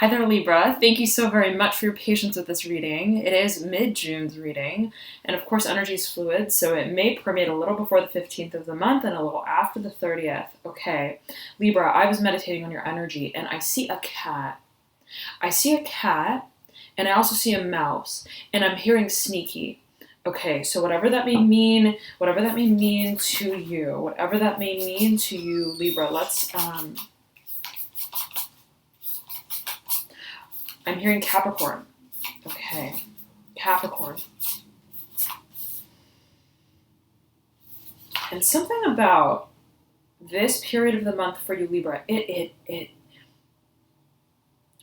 Hi there, Libra. Thank you so very much for your patience with this reading. It is mid-June's reading, and of course energy is fluid, so it may permeate a little before the 15th of the month and a little after the 30th. Okay, Libra, I was meditating on your energy, and I see a cat. I see a cat, and I also see a mouse, and I'm hearing sneaky. Okay, so whatever that may mean to you, Libra, I'm hearing Capricorn. Okay, Capricorn. And something about this period of the month for you, Libra, it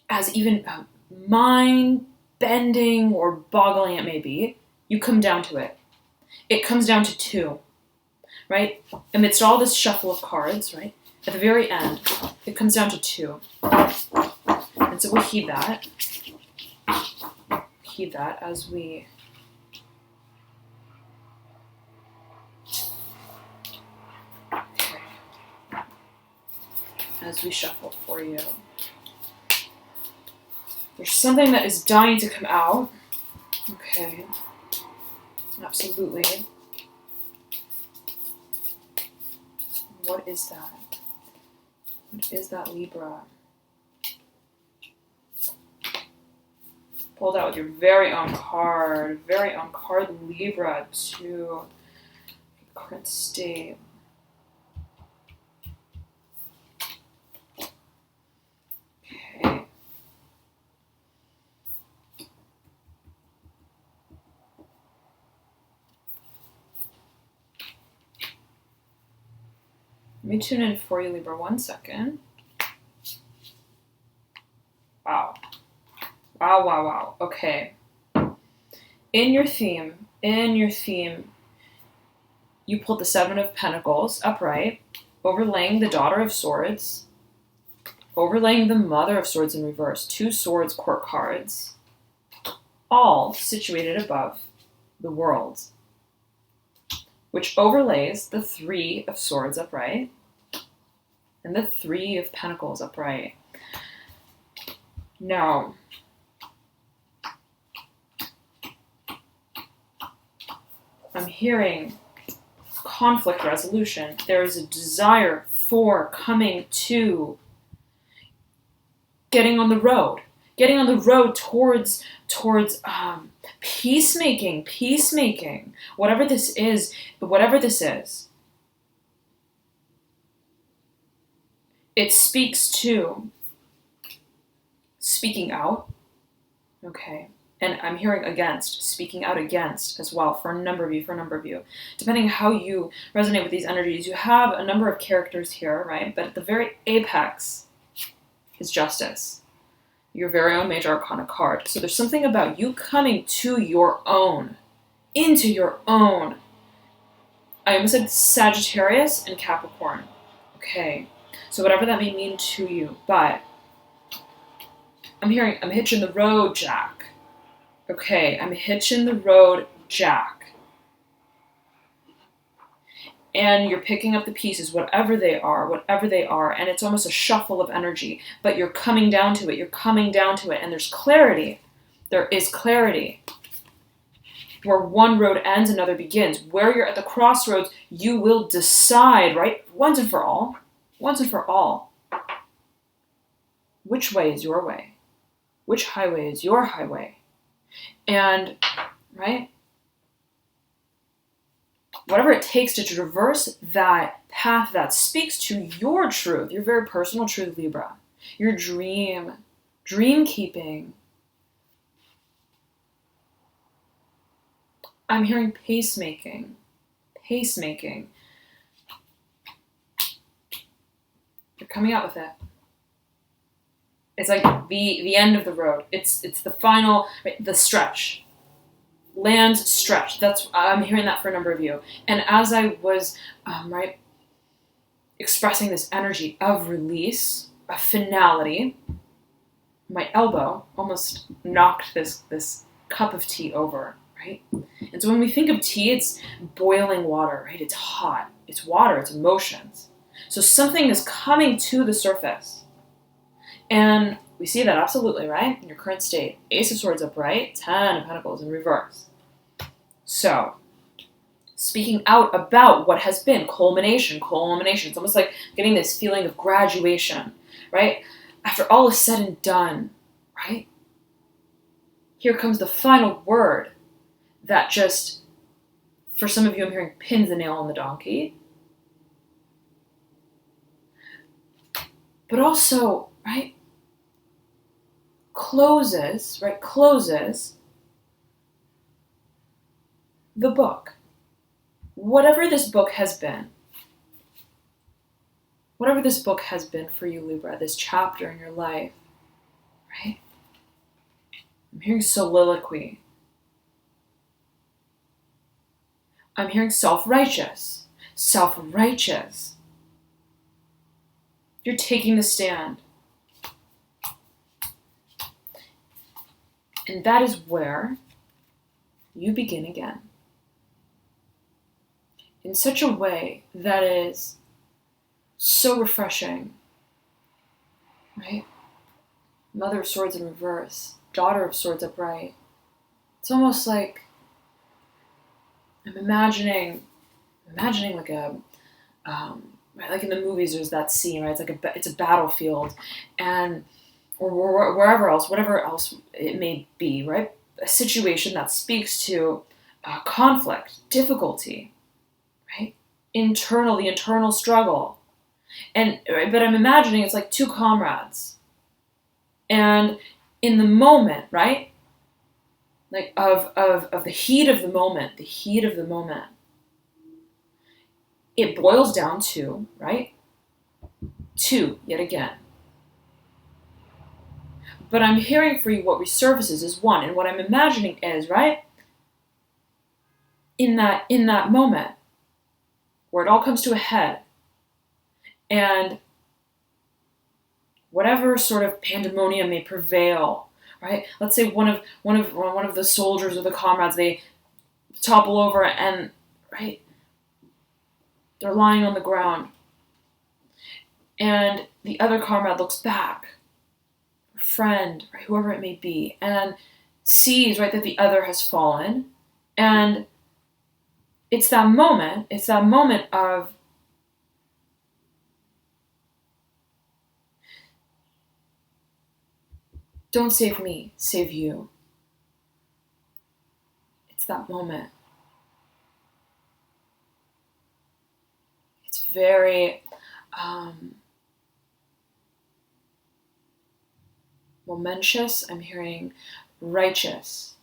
as even mind-bending or boggling it may be, you come down to it. It comes down to two, right? Amidst all this shuffle of cards, right? At the very end, it comes down to two. And so we'll heed that. Heed that as we shuffle for you. There's something that is dying to come out. Okay. Absolutely. What is that? What is that, Libra? Pulled out with your very own card, Libra, to current state. Okay. Let me tune in for you, Libra, 1 second. Wow. Wow. Okay. In your theme, you pulled the Seven of Pentacles upright, overlaying the Daughter of Swords, overlaying the Mother of Swords in reverse, 2 Swords court cards, all situated above the World, which overlays the 3 of Swords upright and the 3 of Pentacles upright. Now, I'm hearing conflict resolution. There is a desire for coming to getting on the road towards peacemaking, whatever this is. It speaks to speaking out, okay? And I'm hearing speaking out against as well for a number of you. Depending on how you resonate with these energies, you have a number of characters here, right? But at the very apex is Justice, your very own major arcana card. So there's something about you coming to your own, into your own. I almost said Sagittarius and Capricorn. Okay, so whatever that may mean to you, but I'm hitching the road, Jack. Okay, I'm hitching the road, Jack. And you're picking up the pieces, whatever they are, and it's almost a shuffle of energy, but you're coming down to it, and there's clarity. There is clarity. Where one road ends, another begins. Where you're at the crossroads, you will decide, right, once and for all, which way is your way? Which highway is your highway? And, right, whatever it takes to traverse that path that speaks to your truth, your very personal truth, Libra, your dream keeping. I'm hearing pacemaking. You're coming out with it. It's like the end of the road. It's the final, right, the stretch. Land's stretch. I'm hearing that for a number of you. And as I was expressing this energy of release, a finality, my elbow almost knocked this cup of tea over, right? And so when we think of tea, it's boiling water, right? It's hot. It's water. It's emotions. So something is coming to the surface. And We see that absolutely, right? In your current state. Ace of Swords upright, 10 of Pentacles in reverse. So, speaking out about what has been, culmination. It's almost like getting this feeling of graduation, right? After all is said and done, right? Here comes the final word that just, for some of you, I'm hearing pins the nail on the donkey. But also, right? Closes the book. Whatever this book has been for you, Libra, this chapter in your life, right? I'm hearing soliloquy. I'm hearing self-righteous. You're taking the stand. And that is where you begin again. In such a way that is so refreshing, right? Mother of Swords in reverse, Daughter of Swords upright. It's almost like I'm imagining like a, right, like in the movies, there's that scene, right? It's a battlefield, and or wherever else, whatever else it may be, right? A situation that speaks to conflict, difficulty, right? The internal struggle. But I'm imagining it's like two comrades. And in the moment, right? Like of the heat of the moment, it boils down to, right? Two, yet again. But I'm hearing for you what resurfaces is one. And what I'm imagining is, right? In that moment, where it all comes to a head, and whatever sort of pandemonium may prevail, right? Let's say one of the soldiers or the comrades, they topple over and, right, they're lying on the ground, and the other comrade looks back, friend, right, whoever it may be, and sees, right, that the other has fallen, and it's that moment of don't save me, save you. It's that moment. It's very momentous. I'm hearing righteous.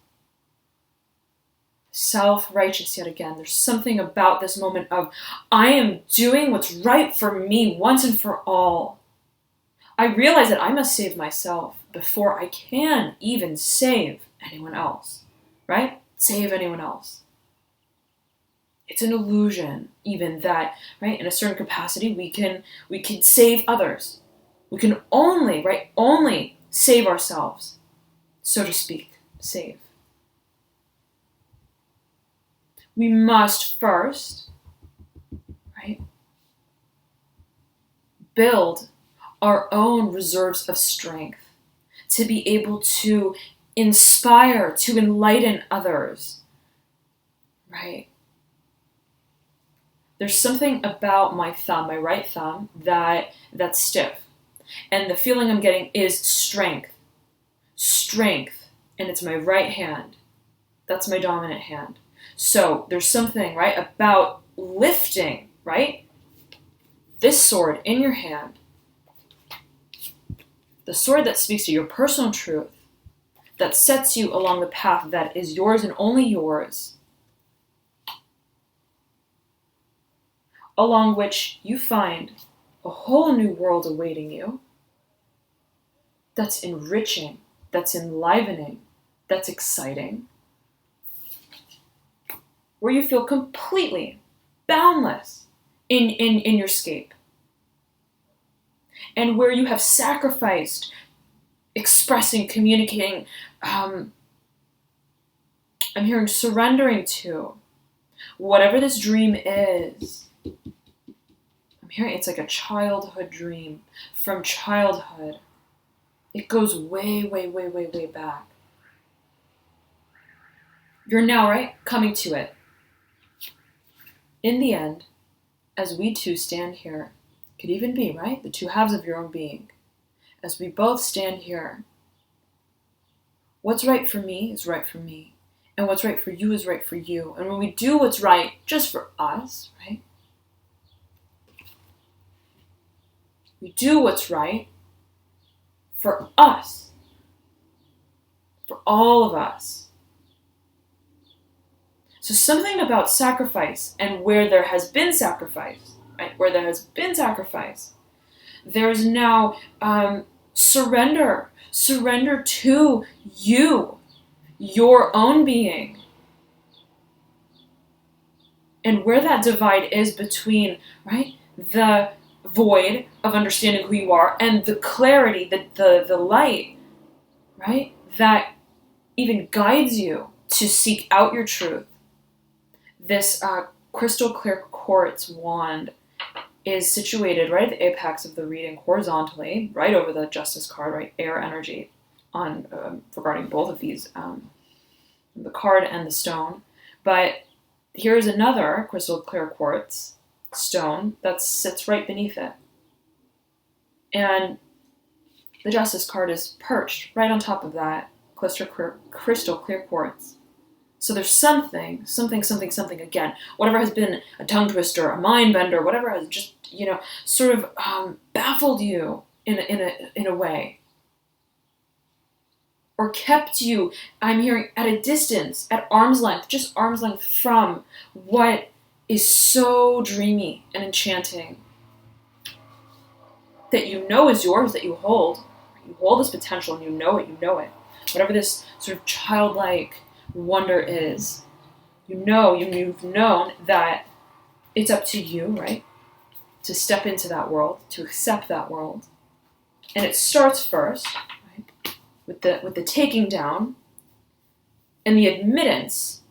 Self-righteous yet again. There's something about this moment of, I am doing what's right for me once and for all. I realize that I must save myself before I can even save anyone else, right? Save anyone else. It's an illusion, even, that, right, in a certain capacity, we can save others. We can only save ourselves, so to speak, save. We must first, right, build our own reserves of strength to be able to inspire, to enlighten others, right? There's something about my right thumb, that's stiff. And the feeling I'm getting is strength, and it's my right hand. That's my dominant hand. So there's something, right, about lifting, right, this sword in your hand, the sword that speaks to your personal truth, that sets you along the path that is yours and only yours, along which you find a whole new world awaiting you, that's enriching, that's enlivening, that's exciting, where you feel completely boundless in your scape, and where you have sacrificed expressing, communicating, I'm hearing surrendering to whatever this dream is. I'm hearing it's like a childhood dream from childhood. It goes way, way, way, way, way back. You're now, right, coming to it. In the end, as we two stand here, could even be, right, the two halves of your own being, as we both stand here, what's right for me is right for me, and what's right for you is right for you. And when we do what's right just for us, right, we do what's right for us, for all of us. So something about sacrifice, and where there has been sacrifice, right, where there has been sacrifice, there's now surrender to you, your own being. And where that divide is between, right, the void of understanding who you are and the clarity, the light, right, that even guides you to seek out your truth. This crystal clear quartz wand is situated right at the apex of the reading, horizontally, right over the Justice card, right, air energy on regarding both of these, the card and the stone. But here's another crystal clear quartz stone that sits right beneath it. And the Justice card is perched right on top of that crystal clear quartz. So there's something again, whatever has been a tongue twister, a mind bender, whatever has just, sort of baffled you in a way, or kept you, I'm hearing, at a distance, at arm's length, just arm's length from what is so dreamy and enchanting, that you know is yours, that you hold. You hold this potential and you know it. Whatever this sort of childlike wonder is, you've known that it's up to you, right, to step into that world, to accept that world. And it starts first, right, with the taking down and the admittance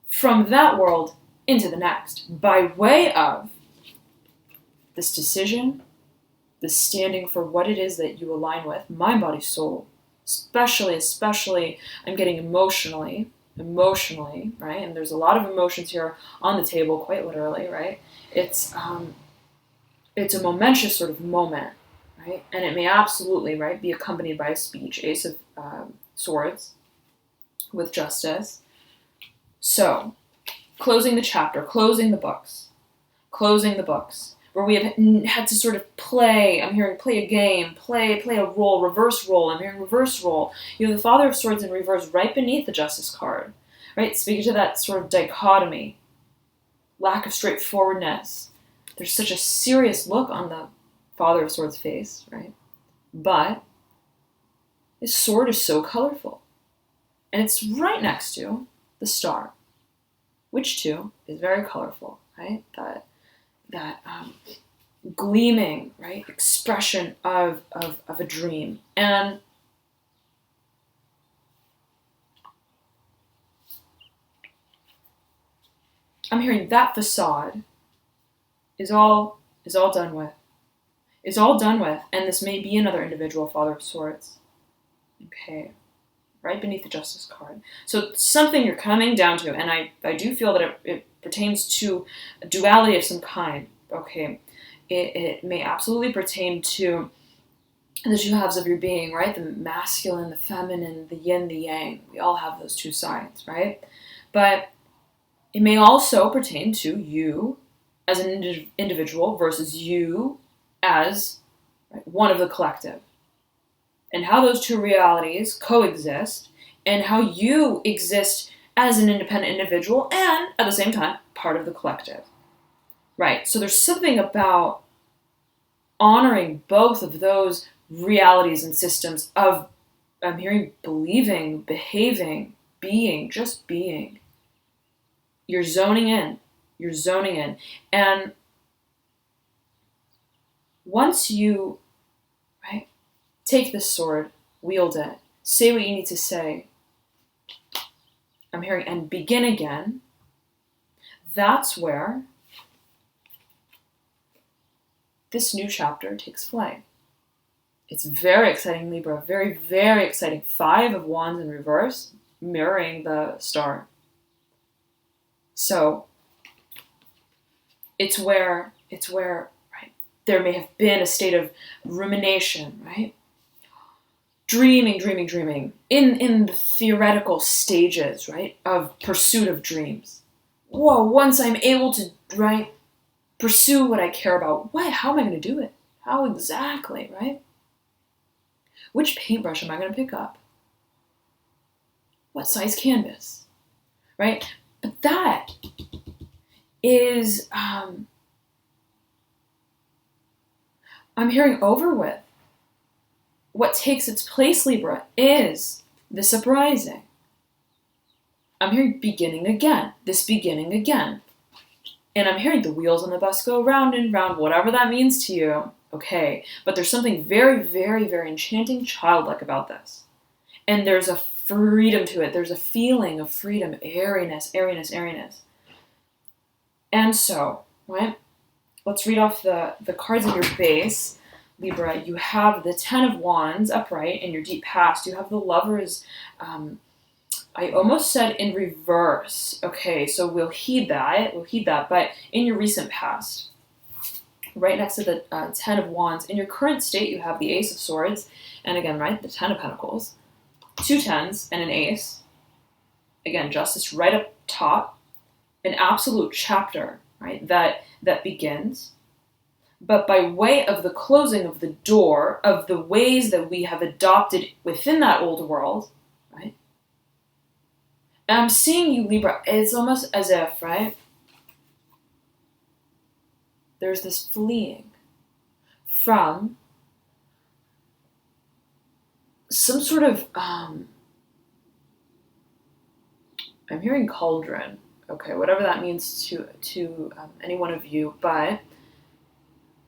from that world into the next, by way of this decision, this standing for what it is that you align with, mind, body, soul. Especially, I'm getting emotionally, right? And there's a lot of emotions here on the table, quite literally, right? It's a momentous sort of moment, right? And it may absolutely, right, be accompanied by a speech, Ace of Swords, with Justice. So, closing the chapter, closing the books, where we have had to sort of play, I'm hearing play a game, play a role, reverse role, I'm hearing reverse role. You have the Father of Swords in reverse right beneath the Justice card, right? Speaking to that sort of dichotomy, lack of straightforwardness. There's such a serious look on the Father of Swords' face, right? But his sword is so colorful. And it's right next to the star, which too is very colorful, right? That gleaming, right, expression of a dream. And I'm hearing that facade is all done with. Is all done with, and this may be another individual Father of Swords. Okay, right beneath the Justice card. So something you're coming down to, and I do feel that it pertains to a duality of some kind. Okay, it may absolutely pertain to the two halves of your being, right? The masculine, the feminine, the yin, the yang. We all have those two sides, right? But it may also pertain to you as an individual versus you as, right, one of the collective. And how those two realities coexist, and how you exist as an independent individual and, at the same time, part of the collective. Right, so there's something about honoring both of those realities and systems of, I'm hearing, believing, behaving, being, just being. You're zoning in. And once you, right, take this sword, wield it, say what you need to say, I'm hearing, and begin again, that's where this new chapter takes flight. It's very exciting, Libra. Very, very exciting. 5 of Wands in reverse, mirroring the star. So it's where, right, there may have been a state of rumination, right? Dreaming in the theoretical stages, right, of pursuit of dreams. Whoa, once I'm able to, right, pursue what I care about, how am I going to do it? How exactly, right? Which paintbrush am I going to pick up? What size canvas, right? But that is, I'm hearing over with. What takes its place, Libra, is the surprising. I'm hearing beginning again, this beginning again. And I'm hearing the wheels on the bus go round and round, whatever that means to you, okay. But there's something very, very, very enchanting, childlike about this. And there's a freedom to it. There's a feeling of freedom, airiness. And so, right, let's read off the cards in your base. Libra, you have the 10 of Wands upright in your deep past. You have the Lovers, I almost said in reverse. Okay, so we'll heed that, but in your recent past, right next to the 10 of Wands, in your current state, you have the Ace of Swords, and again, right, the 10 of Pentacles, 2 10s, and an Ace. Again, Justice right up top, an absolute chapter, right, that begins. But by way of the closing of the door of the ways that we have adopted within that old world, right? And I'm seeing you, Libra, it's almost as if, right, there's this fleeing from some sort of, I'm hearing cauldron, okay, whatever that means to any one of you, but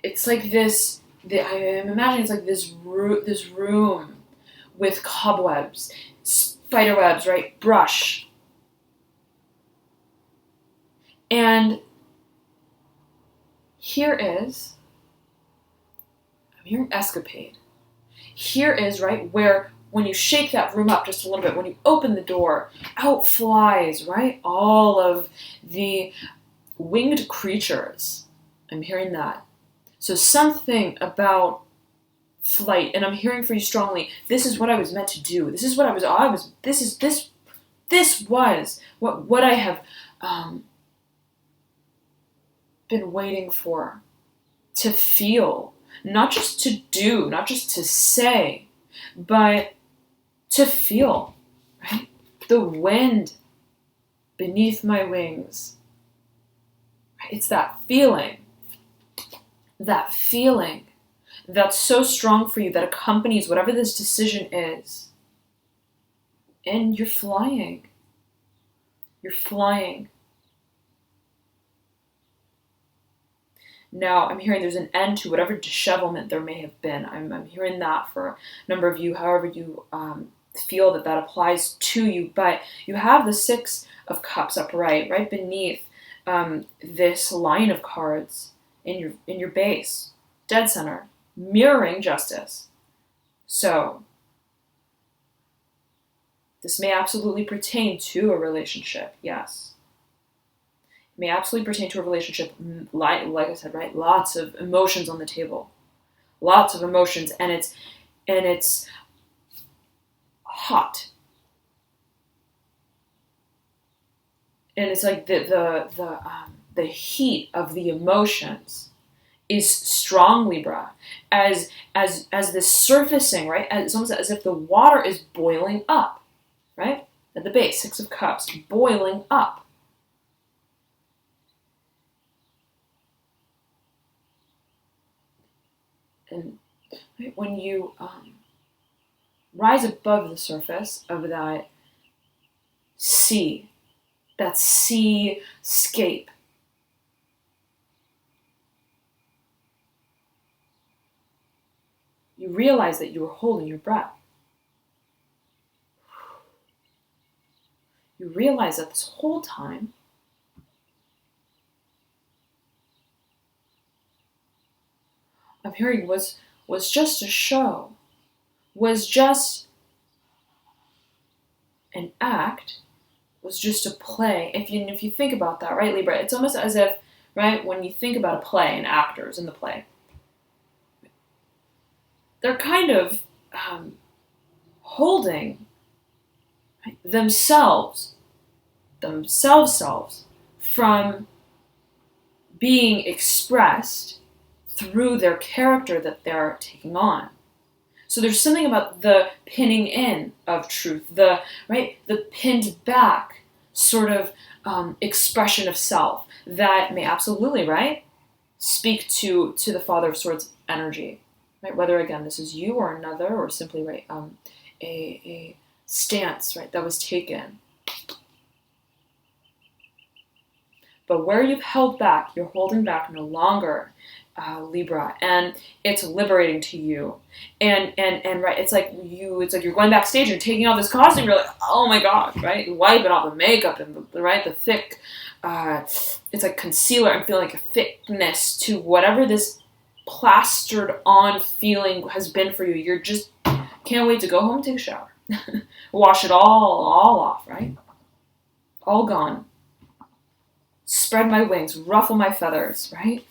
it's like this, I'm imagining it's like this room with cobwebs, spider webs, right? Brush. And here is, I'm hearing escapade. Here is, right, where when you shake that room up just a little bit, when you open the door, out flies, right, all of the winged creatures. I'm hearing that. So something about flight, and I'm hearing for you strongly, this is what I was meant to do. This is what this was what I have been waiting for, to feel, not just to do, not just to say, but to feel, right? The wind beneath my wings. It's that feeling that's so strong for you, that accompanies whatever this decision is. And you're flying. Now, I'm hearing there's an end to whatever dishevelment there may have been. I'm hearing that for a number of you, however you feel that applies to you. But you have the 6 of Cups upright, right beneath this line of cards in your base, dead center, mirroring Justice. So this may absolutely pertain to a relationship, yes. It may absolutely pertain to a relationship, like I said, right? Lots of emotions on the table. Lots of emotions, and it's hot. And it's like the heat of the emotions is strong, Libra, as this surfacing, right? It's almost as if the water is boiling up, right? At the base, 6 of Cups, boiling up. And right, when you rise above the surface of that seascape, you realize that you were holding your breath. You realize that this whole time, I'm hearing was was just a show, was just an act, was just a play. If you think about that, right, Libra, it's almost as if, right, when you think about a play and actors in the play, they're kind of holding, right, themselves from being expressed through their character that they're taking on. So there's something about the pinning in of truth, the pinned back sort of expression of self that may absolutely, right, speak to the Father of Swords energy, right? Whether again this is you or another, or simply, right, a stance, right, that was taken. But where you've held back, you're holding back no longer, Libra, and it's liberating to you. And right, it's like you're going backstage and taking off this costume. You're like, oh my God, right? Wiping off the makeup and the thick. It's like concealer. I'm feeling like a thickness to whatever this plastered on feeling has been for you. You're just can't wait to go home and take a shower, wash it all off, right? All gone. Spread my wings, ruffle my feathers, right?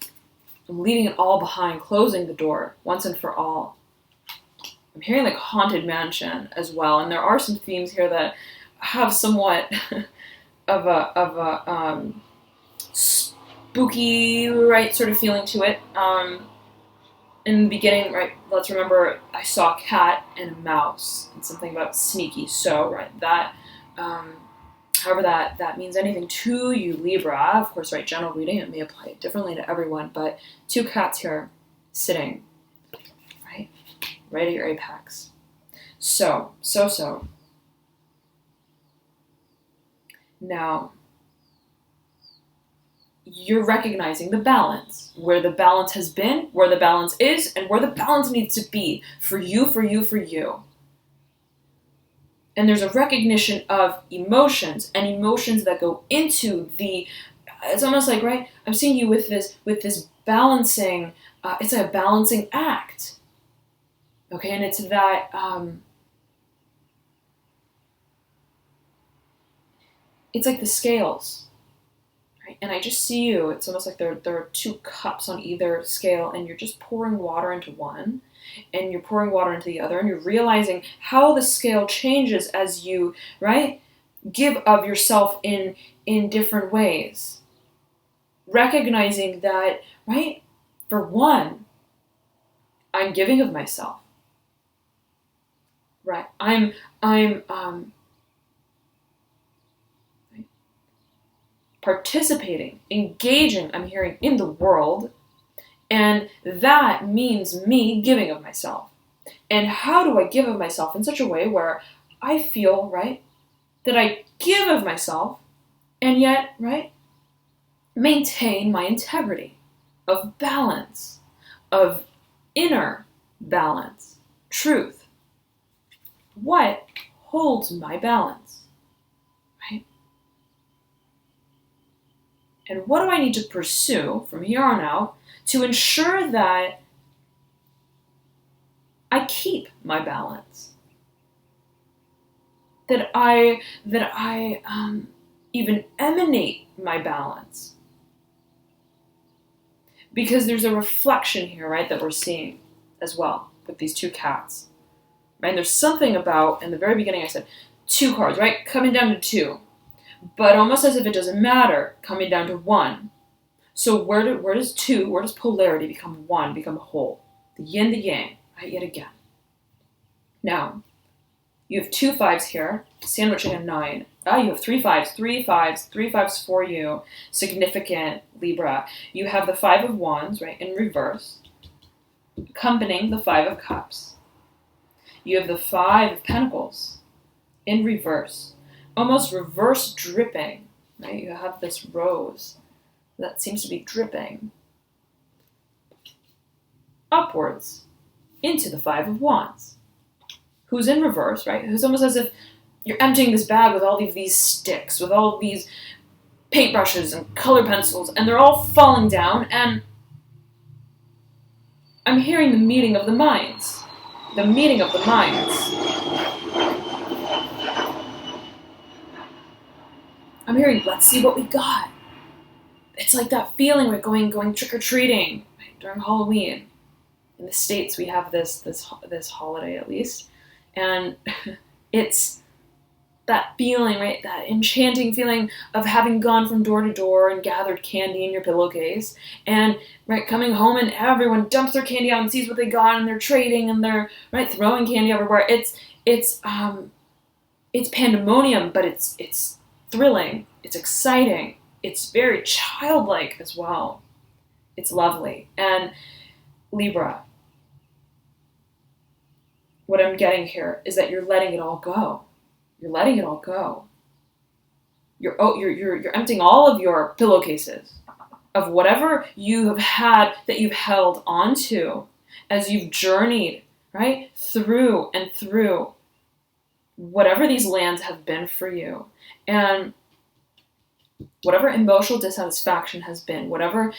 I'm leaving it all behind, closing the door once and for all. I'm hearing like haunted mansion as well, and there are some themes here that have somewhat of a spooky, right, sort of feeling to it. In the beginning, right, let's remember I saw a cat and a mouse, and something about sneaky. So, right, that. However that means anything to you, Libra, of course, right, general reading, it may apply differently to everyone, but two cats here sitting, right at your apex. So. Now, you're recognizing the balance, where the balance has been, where the balance is, and where the balance needs to be for you. And there's a recognition of emotions, and emotions that go into it's almost like, right, I'm seeing you with this balancing, it's a balancing act. Okay, and it's that, it's like the scales, right? And I just see you, it's almost like there are two cups on either scale, and you're just pouring water into one, and you're pouring water into the other, and you're realizing how the scale changes as you, right, give of yourself in different ways. Recognizing that, right, for one, I'm giving of myself. Right, I'm participating, engaging, I'm hearing, in the world. And that means me giving of myself. And how do I give of myself in such a way where I feel, right, that I give of myself and yet, right, maintain my integrity of balance, of inner balance, truth. What holds my balance, right? And what do I need to pursue from here on out to ensure that I keep my balance, that I even emanate my balance? Because there's a reflection here, right, that we're seeing as well with these two cats, right? And there's something about, in the very beginning I said, two cards, right, coming down to two, but almost as if it doesn't matter, coming down to one. So where does polarity become one, become a whole? The yin, the yang, right, yet again. Now, you have 2 5s here, sandwiching a 9. You have 3 5s for you. Significant, Libra. You have the 5 of Wands, right, in reverse, accompanying the 5 of Cups. You have the 5 of Pentacles in reverse, almost reverse dripping, right? You have this rose that seems to be dripping upwards into the 5 of Wands, who's in reverse, right? Who's almost as if you're emptying this bag with all of these sticks, with all of these paintbrushes and color pencils, and they're all falling down, and I'm hearing the meeting of the minds. The meeting of the minds. I'm hearing, let's see what we got. It's like that feeling we're going trick-or-treating during Halloween. In the States, we have this holiday, at least. And it's that feeling, right? That enchanting feeling of having gone from door to door and gathered candy in your pillowcase, and right, coming home and everyone dumps their candy out and sees what they got, and they're trading and they're right throwing candy everywhere. It's pandemonium, but it's thrilling. It's exciting. It's very childlike as well. It's lovely. And Libra, what I'm getting here is that you're letting it all go. You're letting it all go. You're emptying all of your pillowcases of whatever you have had that you've held onto as you've journeyed, right, through and through whatever these lands have been for you. And whatever emotional dissatisfaction has been, whatever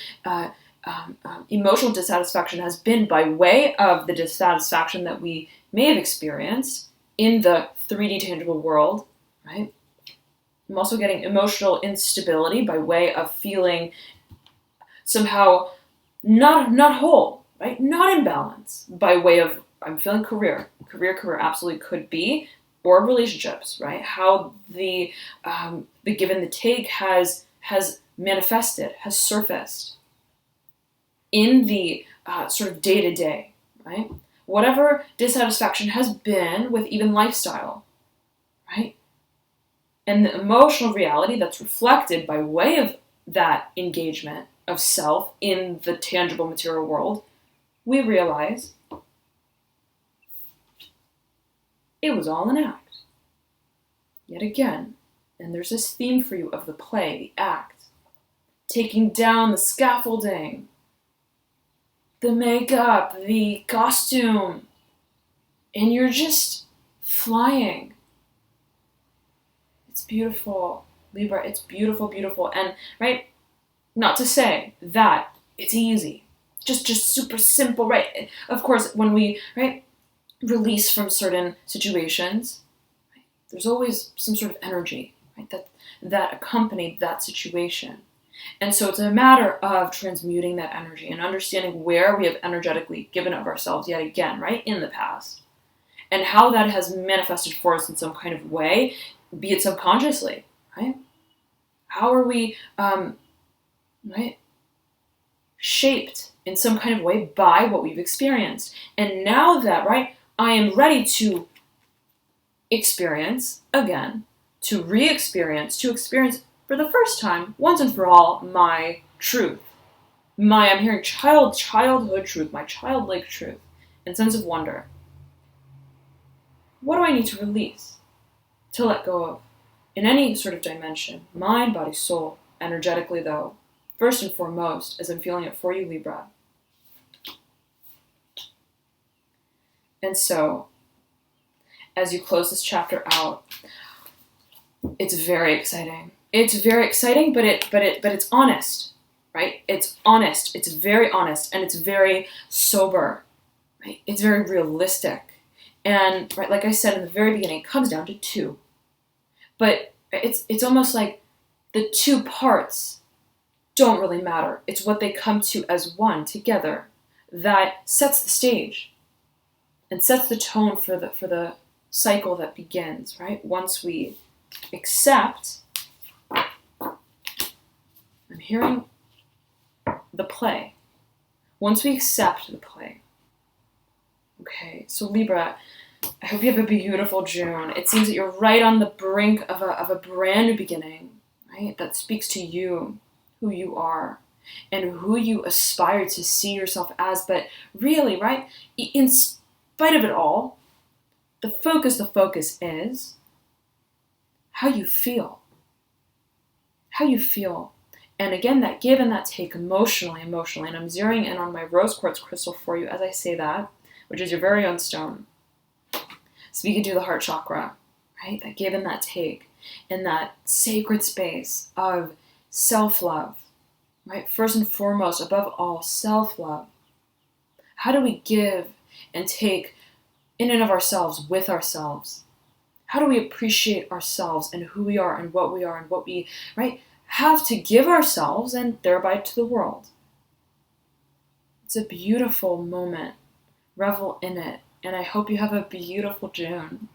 emotional dissatisfaction has been by way of the dissatisfaction that we may have experienced in the 3D tangible world, right? I'm also getting emotional instability by way of feeling somehow not whole, right? Not in balance by way of, I'm feeling career absolutely could be, or relationships, right? How the give and the take has manifested, has surfaced in the sort of day-to-day, right? Whatever dissatisfaction has been with even lifestyle, right? And the emotional reality that's reflected by way of that engagement of self in the tangible material world, we realize it was all an act. Yet again, and there's this theme for you of the play, the act, taking down the scaffolding, the makeup, the costume, and you're just flying. It's beautiful, Libra. It's beautiful, beautiful. And, right, not to say that it's easy. Just super simple, right? Of course, when we, right, release from certain situations, right, there's always some sort of energy, right, that accompanied that situation. And so it's a matter of transmuting that energy and understanding where we have energetically given of ourselves yet again, right, in the past. And how that has manifested for us in some kind of way, be it subconsciously, right? How are we, right, shaped in some kind of way by what we've experienced. And now that, right, I am ready to experience again, to re-experience, to experience for the first time, once and for all, my truth. I'm hearing childhood truth, my childlike truth, and sense of wonder. What do I need to release, to let go of, in any sort of dimension, mind, body, soul, energetically though, first and foremost, as I'm feeling it for you, Libra. And so, as you close this chapter out, it's very exciting. It's very exciting, but it's honest, right? It's honest. It's very honest, and it's very sober, right? It's very realistic, and right, like I said in the very beginning, it comes down to two. But it's almost like the two parts don't really matter. It's what they come to as one together that sets the stage and sets the tone for the cycle that begins, right? Once we accept, I'm hearing the play. Once we accept the play. Okay, so Libra, I hope you have a beautiful June. It seems that you're right on the brink of a brand new beginning, right? That speaks to you, who you are, and who you aspire to see yourself as. But really, right, in spite of it all, the focus is how you feel. How you feel. And again, that give and that take emotionally. And I'm zeroing in on my rose quartz crystal for you as I say that, which is your very own stone. Speaking to the heart chakra, right? That give and that take. And that sacred space of self-love, right? First and foremost, above all, self-love. How do we give and take in and of ourselves with ourselves? How do we appreciate ourselves and who we are and what we, right, have to give ourselves and thereby to the world? It's a beautiful moment. Revel in it. And I hope you have a beautiful June.